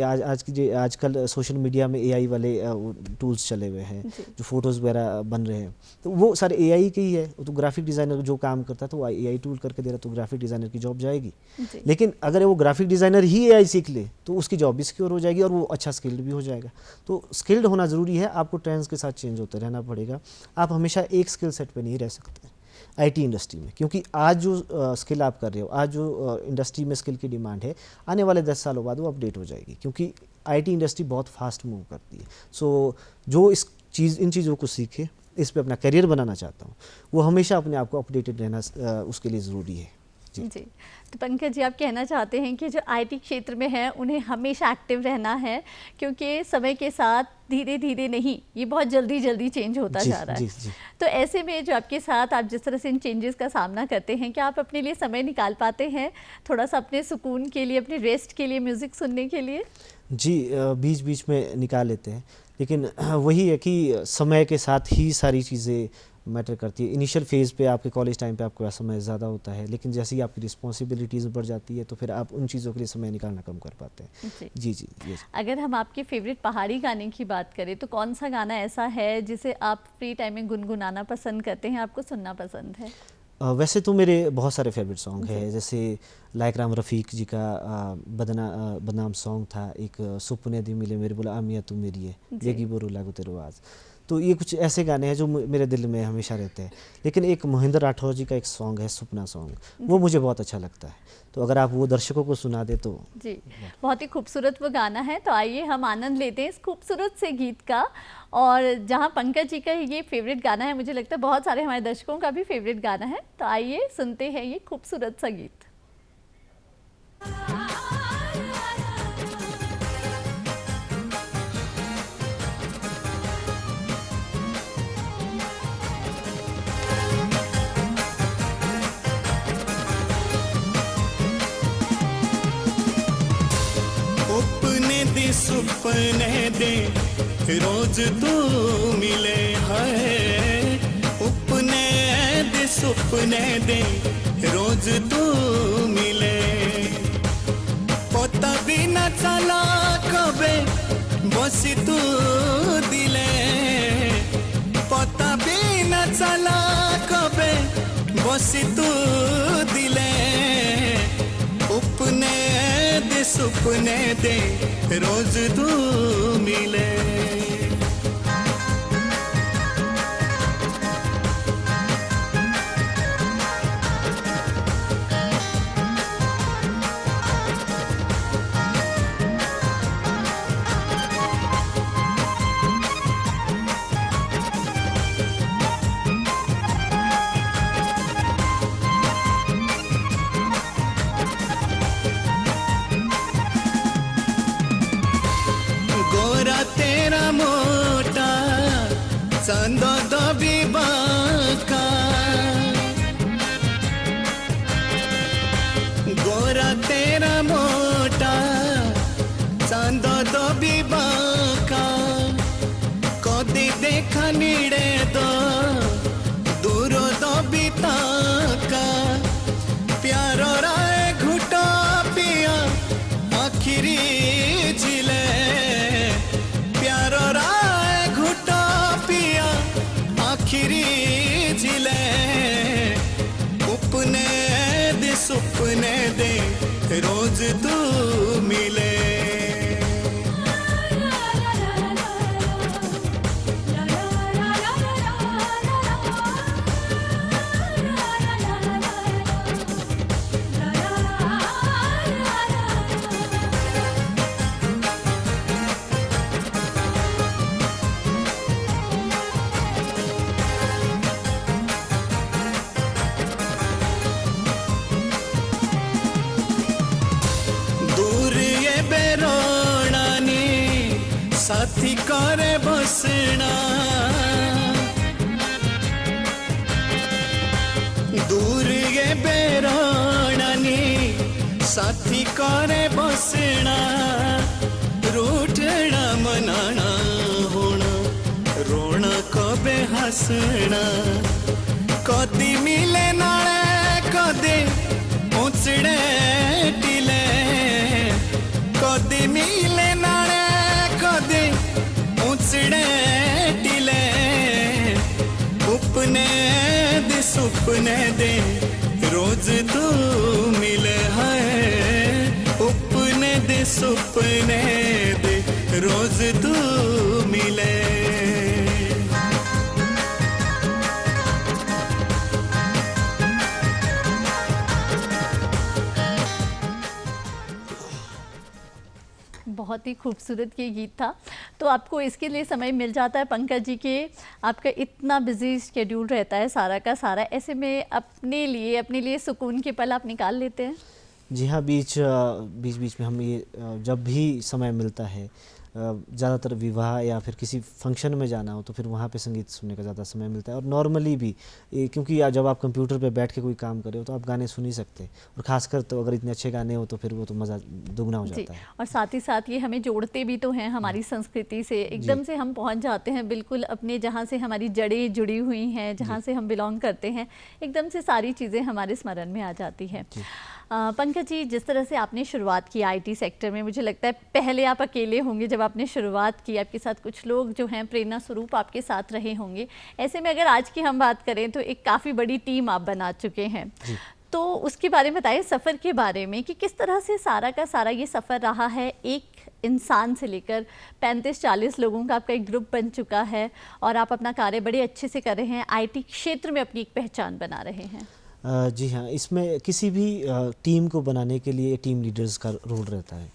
आजकल सोशल मीडिया में एआई वाले टूल्स चले हुए हैं, जी। जो फोटोज़ वगैरह बन रहे हैं, तो वो सारे एआई के ही है। तो ग्राफिक डिज़ाइनर जो काम करता है तो वो एआई टूल करके दे रहा है, तो ग्राफिक डिज़ाइनर की जॉब जाएगी। जी। लेकिन अगर वो ग्राफिक डिज़ाइनर ही एआई सीख ले तो उसकी जॉब भी सिक्योर हो जाएगी और वो अच्छा स्किल्ड भी हो जाएगा। तो स्किल्ड होना ज़रूरी है, आपको ट्रेंड्स के साथ चेंज होते रहना पड़ेगा। आप हमेशा एक स्किल सेट पे नहीं रह सकते आईटी इंडस्ट्री में, क्योंकि आज जो स्किल आप कर रहे हो, आज जो इंडस्ट्री में स्किल की डिमांड है, आने वाले 10 सालों बाद वो अपडेट हो जाएगी, क्योंकि आईटी इंडस्ट्री बहुत फास्ट मूव करती है। सो जो इन चीज़ों को सीखे, इस पे अपना करियर बनाना चाहता हूँ, वो हमेशा अपने आप को अपडेटेड रहना उसके लिए ज़रूरी है। जी। तो पंकज जी, आप कहना चाहते हैं कि जो आईटी क्षेत्र में हैं उन्हें हमेशा एक्टिव रहना है, क्योंकि समय के साथ धीरे धीरे नहीं, ये बहुत जल्दी जल्दी चेंज होता जा रहा है। जी। तो ऐसे में जो आपके साथ आप जिस तरह से इन चेंजेस का सामना करते हैं, क्या आप अपने लिए समय निकाल पाते हैं थोड़ा सा अपने सुकून के लिए, अपने रेस्ट के लिए, म्यूज़िक सुनने के लिए? जी, बीच बीच में निकाल लेते हैं, लेकिन वही है कि समय के साथ ही सारी चीज़ें मैटर करती है। इनिशियल फेज़ पे आपके कॉलेज टाइम पे आपको समय ज़्यादा होता है, लेकिन जैसे ही आपकी रिस्पॉन्सिबिलिटीज़ बढ़ जाती है तो फिर आप उन चीज़ों के लिए समय निकालना कम कर पाते हैं। जी। अगर हम आपके फेवरेट पहाड़ी गाने की बात करें तो कौन सा गाना ऐसा है जिसे आप फ्री टाइम में गुनगुनाना पसंद करते हैं, आपको सुनना पसंद है? वैसे तो मेरे बहुत सारे फेवरेट सॉन्ग हैं, जैसे लाइक राम रफ़ीक जी का बदनाम सॉन्ग था, एक सुपने दी मिले मेरे बोला आमिया तू मेरी है, येगी बोरू लागू तेरो आवाज़। तो ये कुछ ऐसे गाने हैं जो मेरे दिल में हमेशा रहते हैं। लेकिन एक महेंद्र राठौर जी का एक सॉन्ग है सपना सॉन्ग, वो मुझे बहुत अच्छा लगता है, तो अगर आप वो दर्शकों को सुना दे तो। जी, बहुत ही खूबसूरत वो गाना है। तो आइए हम आनंद लेते हैं इस खूबसूरत से गीत का। और जहां पंकज जी का ये फेवरेट गाना है, मुझे लगता है बहुत सारे हमारे दर्शकों का भी फेवरेट गाना है, तो आइए सुनते हैं ये खूबसूरत सा गीत। सुपने दे रोज तू मिले है, उपने दे सुपने दे रोज तू मिले, पता भी न चला कबे बसी तू दिले, पता भी न चला कबे बसी तू दिले, उपने दे सुपने दे रोज तू मिले। तेरा मोटा चांदो दबी बाका, गोरा तेरा मोटा चांदो दबी बाका, कदी देखा नीड़े दो दूर दबी ताका, प्यारो राय घुटा पिया आखिरी जिले, आखिरी जिले रोज तू मिले। दूर ये बेरोणानी साथी करे बसना, दूर ये बेरोणानी साथी करे बसना, रूठना मनाना होना रोना कबे हसना, कदी मिले नाले कदी उचड़े टिले, कदी मिले नाले कदी उचड़े टिले, उपने दे सुपने दे रोज तू मिले है, उपने दे सुपने दे रोज तू मिले। बहुत ही खूबसूरत ये गीत था। तो आपको इसके लिए समय मिल जाता है पंकज जी के, आपका इतना बिजी शेड्यूल रहता है सारा का सारा, ऐसे में अपने लिए सुकून के पल आप निकाल लेते हैं? जी हाँ, बीच बीच में हम ये जब भी समय मिलता है, ज़्यादातर विवाह या फिर किसी फंक्शन में जाना हो तो फिर वहाँ पे संगीत सुनने का ज़्यादा समय मिलता है। और नॉर्मली भी क्योंकि जब आप कंप्यूटर पे बैठ के कोई काम कर रहे हो तो आप गाने सुन ही सकते हैं, और ख़ासकर तो अगर इतने अच्छे गाने हो तो फिर वो तो मज़ा दुगना हो जाता है। और साथ ही साथ ये हमें जोड़ते भी तो हैं हमारी संस्कृति से, एकदम से हम पहुँच जाते हैं बिल्कुल अपने जहाँ से हमारी जड़ें जुड़ी हुई हैं, जहाँ से हम बिलोंग करते हैं, एकदम से सारी चीज़ें हमारे स्मरण में आ जाती हैं। पंकज जी, जिस तरह से आपने शुरुआत की आईटी सेक्टर में, मुझे लगता है पहले आप अकेले होंगे जब आपने शुरुआत की, आपके साथ कुछ लोग जो हैं प्रेरणा स्वरूप आपके साथ रहे होंगे। ऐसे में अगर आज की हम बात करें तो एक काफ़ी बड़ी टीम आप बना चुके हैं, तो उसके बारे में बताइए, सफ़र के बारे में कि किस तरह से सारा का सारा ये सफ़र रहा है। एक इंसान से लेकर 35-40 लोगों का आपका एक ग्रुप बन चुका है और आप अपना कार्य बड़े अच्छे से कर रहे हैं, आईटी क्षेत्र में अपनी एक पहचान बना रहे हैं। जी हाँ, इसमें किसी भी टीम को बनाने के लिए टीम लीडर्स का रोल रहता है।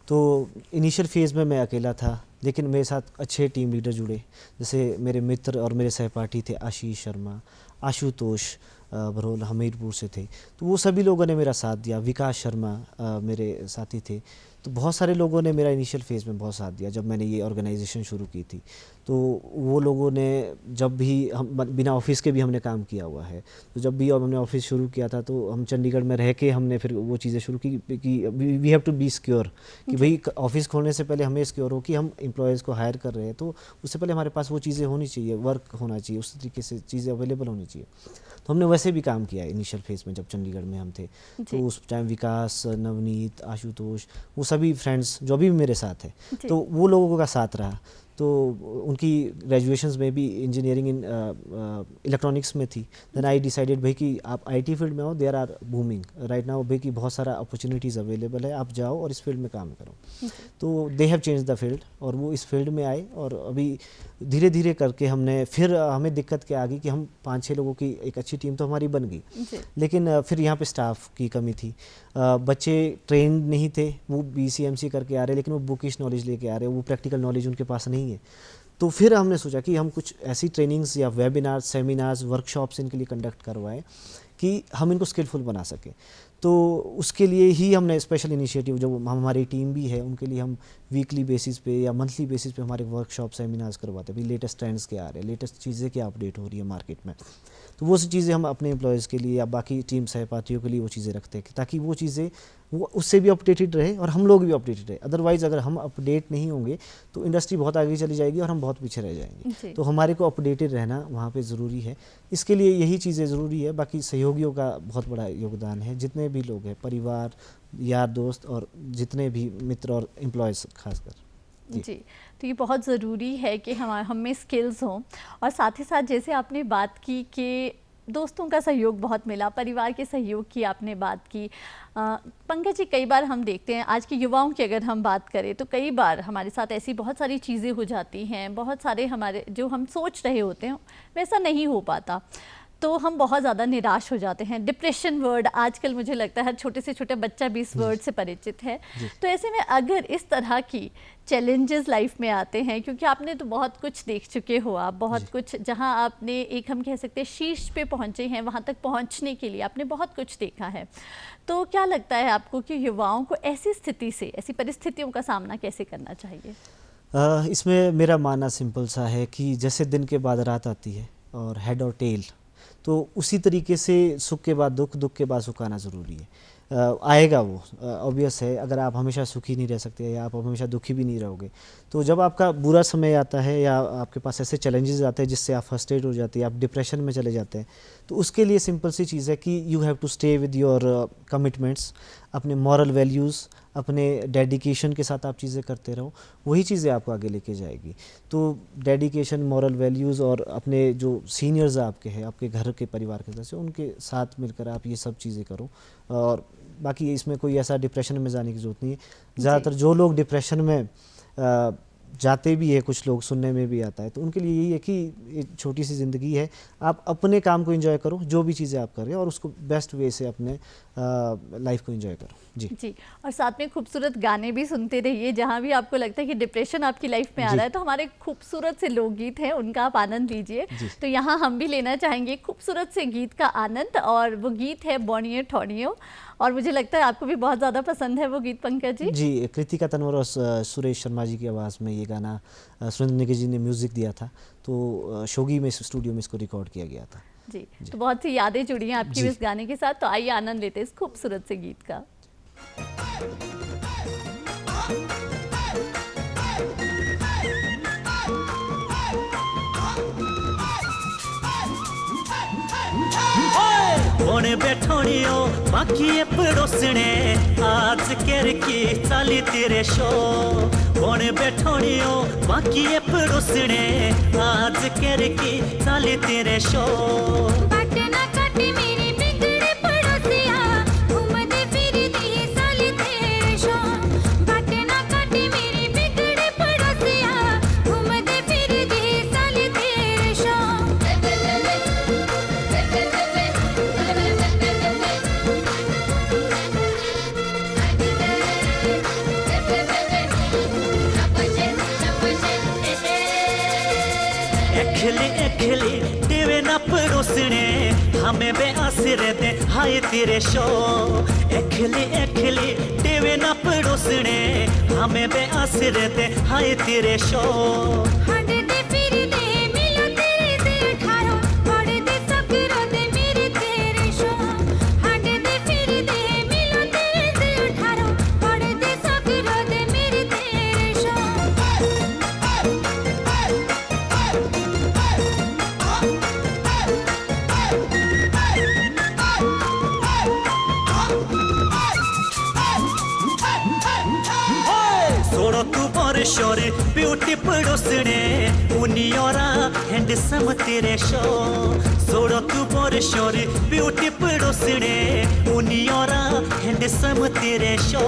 तो इनिशियल फेज़ में मैं अकेला था, लेकिन मेरे साथ अच्छे टीम लीडर जुड़े, जैसे मेरे मित्र और मेरे सहपाठी थे आशीष शर्मा, आशुतोष बरौल हमीरपुर से थे, तो वो सभी लोगों ने मेरा साथ दिया। विकास शर्मा मेरे साथी थे, तो बहुत सारे लोगों ने मेरा इनिशियल फेज़ में बहुत साथ दिया जब मैंने ये ऑर्गेनाइजेशन शुरू की थी। तो वो लोगों ने जब भी हम बिना ऑफिस के भी हमने काम किया हुआ है, तो जब भी हमने ऑफिस शुरू किया था तो हम चंडीगढ़ में रह के हमने फिर वो चीज़ें शुरू की कि we have to be secure, कि भाई ऑफिस खोलने से पहले हमें सिक्योर हो कि हम एम्प्लॉयज़ को हायर कर रहे हैं, तो उससे पहले हमारे पास वो चीज़ें होनी चाहिए, वर्क होना चाहिए, उस तरीके से चीज़ें अवेलेबल होनी चाहिए। तो हमने वैसे भी काम किया इनिशियल फेज़ में जब चंडीगढ़ में हम थे। तो उस टाइम विकास, नवनीत, आशुतोष, वो सभी फ्रेंड्स जो अभी भी मेरे साथ है, तो वो लोगों का साथ रहा। तो उनकी ग्रेजुएशंस में भी इंजीनियरिंग इन इलेक्ट्रॉनिक्स में थी। देन आई डिसाइडेड भाई कि आप आईटी फील्ड में हो, there are booming right now भाई कि बहुत सारा अपॉर्चुनिटीज़ अवेलेबल है, आप जाओ और इस फील्ड में काम करो। तो they have change the field, और वो इस फील्ड में आए, और अभी धीरे धीरे करके हमने फिर हमें दिक्कत क्या आ गई कि हम 5-6 लोगों की एक अच्छी टीम तो हमारी बन गई, लेकिन फिर यहाँ पे स्टाफ की कमी थी, बच्चे ट्रेंड नहीं थे, वो BCMC करके आ रहे, लेकिन वो बुकिश नॉलेज लेके आ रहे, वो प्रैक्टिकल नॉलेज उनके पास नहीं है। तो फिर हमने सोचा कि हम कुछ ऐसी ट्रेनिंग्स या वेबिनार्स, सेमिनार्स, वर्कशॉप्स इनके लिए कंडक्ट करवाएं कि हम इनको स्किलफुल बना सकें। तो उसके लिए ही हमने स्पेशल इनिशिएटिव, जो हमारी टीम भी है उनके लिए हम वीकली बेसिस पे या मंथली बेसिस पे हमारे वर्कशॉप, सेमिनार्स करवाते हैं। भाई लेटेस्ट ट्रेंड्स क्या आ रहे हैं, लेटेस्ट चीज़ें क्या अपडेट हो रही है मार्केट में, तो वो चीज़ें हम अपने एम्प्लॉयज़ के लिए या बाकी टीम सहपाठियों के लिए वो चीज़ें रखते हैं, ताकि वो चीज़ें वो उससे भी अपडेटेड रहे और हम लोग भी अपडेटेड रहे। अदरवाइज़ अगर हम अपडेट नहीं होंगे तो इंडस्ट्री बहुत आगे चली जाएगी और हम बहुत पीछे रह जाएंगे। तो हमारे को अपडेटेड रहना वहाँ पे ज़रूरी है। इसके लिए यही चीज़ें ज़रूरी है। बाकी सहयोगियों का बहुत बड़ा योगदान है, जितने भी लोग हैं, परिवार, यार दोस्त, और जितने भी मित्र और एम्प्लॉयज़ खासकर। जी, तो ये बहुत ज़रूरी है कि हम में स्किल्स हों, और साथ ही साथ जैसे आपने बात की कि दोस्तों का सहयोग बहुत मिला, परिवार के सहयोग की आपने बात की। पंकज जी, कई बार हम देखते हैं आज के युवाओं की अगर हम बात करें तो कई बार हमारे साथ ऐसी बहुत सारी चीज़ें हो जाती हैं, बहुत सारे हमारे जो हम सोच रहे होते हैं वैसा नहीं हो पाता, तो हम बहुत ज़्यादा निराश हो जाते हैं। डिप्रेशन वर्ड आजकल मुझे लगता है हर छोटे से छोटे बच्चा भी इस वर्ड से परिचित है। तो ऐसे में अगर इस तरह की चैलेंजेस लाइफ में आते हैं, क्योंकि आपने तो बहुत कुछ देख चुके हो, आप बहुत कुछ, जहां आपने एक हम कह सकते हैं शीर्ष पे पहुंचे हैं, वहां तक पहुंचने के लिए आपने बहुत कुछ देखा है, तो क्या लगता है आपको कि युवाओं को ऐसी स्थिति से, ऐसी परिस्थितियों का सामना कैसे करना चाहिए? इसमें मेरा मानना सिंपल सा है कि जैसे दिन के बाद रात आती है और हेड और टेल, तो उसी तरीके से सुख के बाद दुख, दुख के बाद सुख आना ज़रूरी है। आएगा वो, ऑब्वियस है। अगर आप हमेशा सुखी नहीं रह सकते या आप हमेशा दुखी भी नहीं रहोगे, तो जब आपका बुरा समय आता है या आपके पास ऐसे चैलेंजेस आते हैं जिससे आप फ्रस्ट्रेट हो जाते हैं, आप डिप्रेशन में चले जाते हैं, तो उसके लिए सिंपल सी चीज़ है कि you have to stay with your commitments, अपने मॉरल वैल्यूज़, अपने डेडिकेशन के साथ आप चीज़ें करते रहो, वही चीज़ें आपको आगे लेके जाएगी। तो डेडिकेशन, मॉरल वैल्यूज़ और अपने जो सीनियर्स आपके हैं, आपके घर के परिवार के तरफ से, उनके साथ मिलकर आप ये सब चीज़ें करो। और बाकी इसमें कोई ऐसा डिप्रेशन में जाने की ज़रूरत नहीं है। ज़्यादातर जो लोग डिप्रेशन में जाते भी है, कुछ लोग सुनने में भी आता है, तो उनके लिए यही है कि ये छोटी सी ज़िंदगी है, आप अपने काम को एंजॉय करो, जो भी चीज़ें आप कर रहे हो, और उसको बेस्ट वे से अपने लाइफ को एंजॉय करो। जी, और साथ में खूबसूरत गाने भी सुनते रहिए। जहाँ भी आपको लगता है कि डिप्रेशन आपकी लाइफ में आ रहा है, तो हमारे खूबसूरत से लोकगीत हैं, उनका आप आनंद लीजिए। तो यहाँ हम भी लेना चाहेंगे खूबसूरत से गीत का आनंद, और वो गीत है बोनियो ठोनियो, और मुझे लगता है आपको भी बहुत ज़्यादा पसंद है वो गीत पंकज जी। जी, कृतिका तनवर और सुरेश शर्मा जी की आवाज़ में ये गाना सुरेंद्र निगम जी ने म्यूज़िक दिया था, तो शोगी में स्टूडियो में इसको रिकॉर्ड किया गया था। जी, तो बहुत सी यादें जुड़ी हैं आपकी इस गाने के साथ, तो आइए आनंद लेते हैं इस खूबसूरत से गीत का। ਹੁਣ बैठोनियो बाकी पड़ोसने आज कर की चाली तेरे शो। ਹੁਣ बैठोनियो बाकी पड़ोसने आज कर की चाली तेरे शो। अखली देवे ना पड़ोसने हमें बेअसर दे हाय तेरे शो। अखली देवे ना पड़ोसने हमें बेअसर दे हाय तेरे शो। शोरे ब्यूटी पड़ोसने उनियोरा हैंडसम तेरे शो। सोड़ो तू बोर शोरे ब्यूटी पड़ोसने उनियोरा हैंडसम तेरे शो।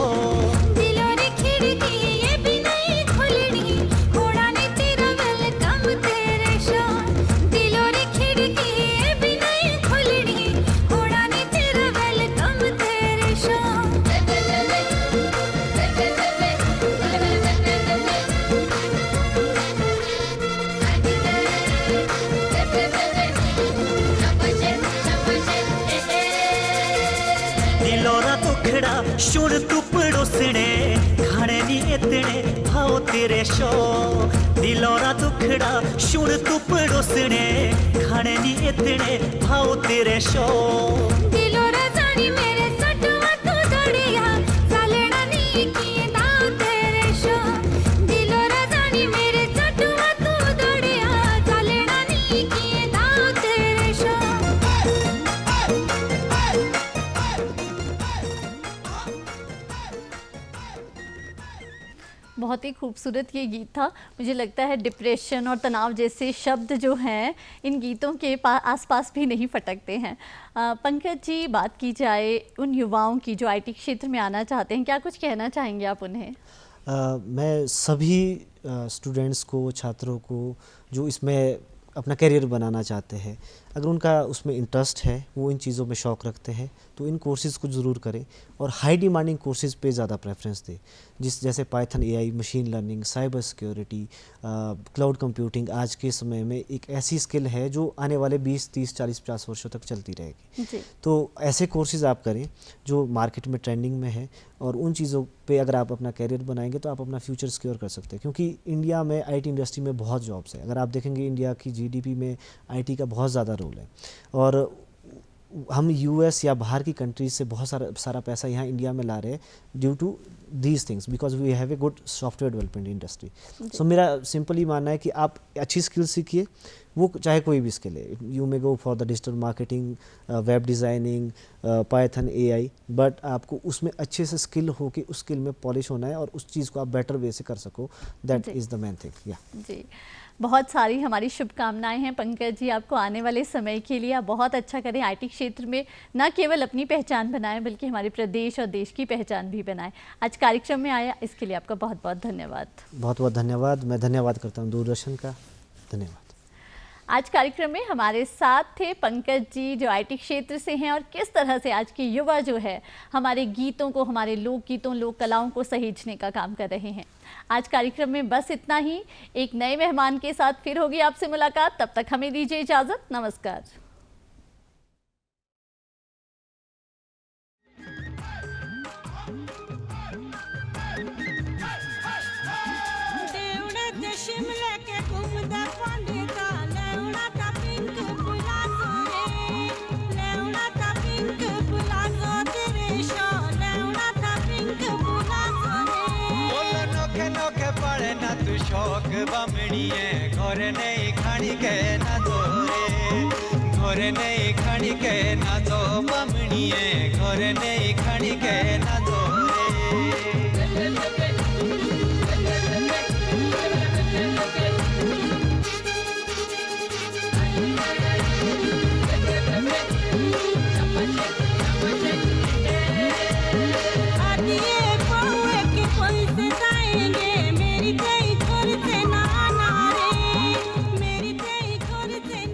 शुण तू पड़ोसने खाने नी इतने भाव तेरे शो। दिलोरा दुखड़ा शुण तू पड़ोसने खाने नी इतने भाव तेरे शो। बहुत ही खूबसूरत ये गीत था। मुझे लगता है डिप्रेशन और तनाव जैसे शब्द जो हैं इन गीतों के आसपास भी नहीं फटकते हैं। पंकज जी, बात की जाए उन युवाओं की जो आईटी क्षेत्र में आना चाहते हैं, क्या कुछ कहना चाहेंगे आप उन्हें? मैं सभी स्टूडेंट्स को, छात्रों को जो इसमें अपना करियर बनाना चाहते हैं, अगर उनका उसमें इंटरेस्ट है, वो इन चीज़ों में शौक़ रखते हैं, तो इन कोर्सेज़ को ज़रूर करें और हाई डिमांडिंग कोर्सेज़ पे ज़्यादा प्रेफरेंस दें, जैसे Python, AI, machine learning, cyber security, cloud computing. आज के समय में एक ऐसी स्किल है जो आने वाले 20, 30, 40, 50 वर्षों तक चलती रहेगी। जी। तो ऐसे कोर्सेज़ आप करें जो मार्केट में ट्रेंडिंग में है, और उन चीज़ों पे अगर आप अपना करियर बनाएंगे तो आप अपना फ्यूचर सिक्योर कर सकते हैं, क्योंकि इंडिया में आईटी इंडस्ट्री में बहुत जॉब्स है। अगर आप देखेंगे इंडिया की जीडीपी में आईटी का बहुत ज़्यादा रोल है, और हम यूएस या बाहर की कंट्रीज से बहुत सारा पैसा यहाँ इंडिया में ला रहे हैं due to these things, because we have a good software development industry. So मेरा सिंपली मानना है कि आप अच्छी स्किल सीखिए, वो चाहे कोई भी स्किल है। You may go for the digital marketing, web designing, Python, AI, but आपको उसमें अच्छे से स्किल हो कि उस स्किल में पॉलिश होना है और उस चीज़ को आप बेटर वे से कर सको। That is the main thing. या जी, बहुत सारी हमारी शुभकामनाएं हैं पंकज जी आपको आने वाले समय के लिए। आप बहुत अच्छा करें, आईटी क्षेत्र में न केवल अपनी पहचान बनाएं बल्कि हमारे प्रदेश और देश की पहचान भी बनाएं। आज कार्यक्रम में आया, इसके लिए आपका बहुत बहुत धन्यवाद। बहुत बहुत धन्यवाद। मैं धन्यवाद करता हूँ दूरदर्शन का। धन्यवाद। आज कार्यक्रम में हमारे साथ थे पंकज जी जो आईटी क्षेत्र से हैं, और किस तरह से आज के युवा जो है हमारे गीतों को, हमारे लोकगीतों, लोक कलाओं को सहेजने का काम कर रहे हैं। आज कार्यक्रम में बस इतना ही। एक नए मेहमान के साथ फिर होगी आपसे मुलाकात, तब तक हमें दीजिए इजाज़त। नमस्कार। तू शौक बामणी है, घर नहीं खानी के ना जोरे, घर नहीं खानी के ना जो बामणी है, घर नहीं खानी के ना जोरे।